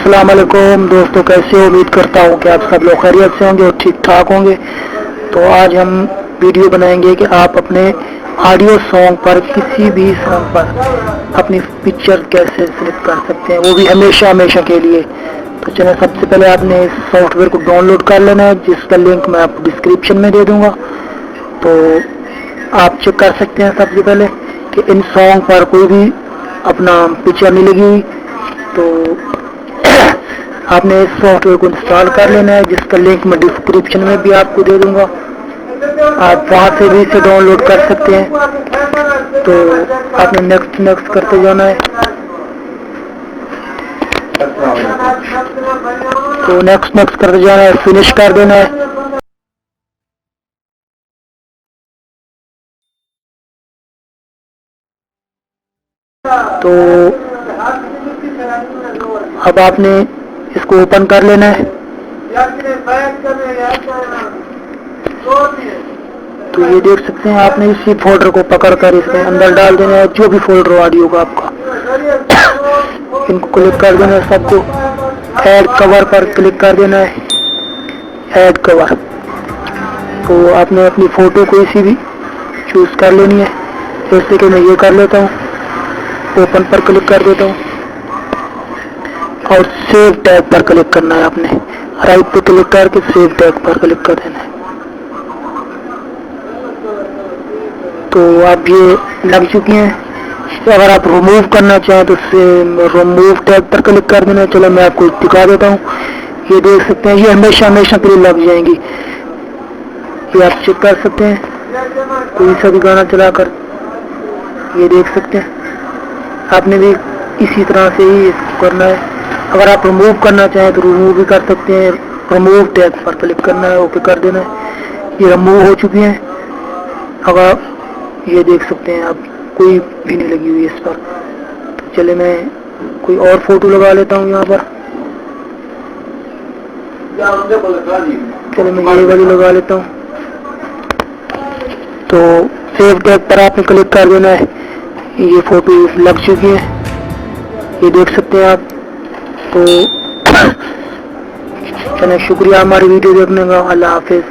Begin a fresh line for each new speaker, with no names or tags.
अस्सलाम वालेकुम दोस्तों, कैसे हो? उम्मीद करता हूँ कि आप सब लोग खैरियत से होंगे और ठीक ठाक होंगे। तो आज हम वीडियो बनाएंगे कि आप अपने ऑडियो सॉन्ग पर, किसी भी सॉन्ग पर अपनी पिक्चर कैसे सेलेक्ट कर सकते हैं, वो भी हमेशा हमेशा के लिए। तो चलिए, सबसे पहले आपने इस सॉफ्टवेयर को डाउनलोड कर लेना है, जिसका लिंक मैं आपको डिस्क्रिप्शन में दे दूँगा। तो आप चेक कर सकते हैं सबसे पहले कि इन सॉन्ग पर कोई भी अपना पिक्चर नहीं लगी हुई। तो आपने इस सॉफ्टवेयर को इंस्टॉल कर लेना है, जिसका लिंक मैं डिस्क्रिप्शन में भी आपको दे दूंगा। आप वहां से भी इसे डाउनलोड कर सकते हैं। तो आपने नेक्स्ट करते जाना है। तो नेक्स्ट करते जाना है, फिनिश कर देना है। तो अब आपने इसको ओपन कर लेना है। तो ये देख सकते हैं, आपने इसी फोल्डर को पकड़कर इसके अंदर डाल देना है, जो भी फोल्डर ऑडियो का आपका। इनको क्लिक कर देना है सबको। ऐड कवर पर क्लिक कर देना है, ऐड कवर। तो आपने अपनी फोटो कोई सी भी चूज कर लेनी है, जैसे कि मैं ये कर लेता हूँ। ओपन पर क्लिक कर देता हूँ और सेव टैग पर क्लिक करना है। आपने राइट पे क्लिक करके सेव टैग पर क्लिक कर देना है। तो अब ये लग चुकी हैं। अगर आप रिमूव करना चाहें तो रिमूव टैग पर क्लिक कर देना है। चलो मैं आपको दिखा देता हूँ। ये देख सकते हैं, ये हमेशा हमेशा के लिए लग जाएंगी। ये आप चेक कर सकते हैं, कोई सा भी गाना चलाकर। ये देख सकते हैं, आपने भी इसी तरह से ही इसको करना है। अगर आप रिमूव करना चाहें तो रिमूव भी कर सकते हैं। रिमूव टैग पर क्लिक करना है, ओके कर देना है। ये रिमूव हो चुकी हैं। अगर ये देख सकते हैं आप, कोई भी नहीं लगी हुई इस पर। तो चले मैं कोई और फोटो लगा लेता हूँ यहाँ पर। चले मैं ये वाली लगा लेता हूँ। तो सेव टैग पर आपने क्लिक कर देना है। ये फोटो लग चुकी है, ये देख सकते हैं आप। तो चलिए, शुक्रिया हमारी वीडियो देखने का। अल्लाह हाफिज।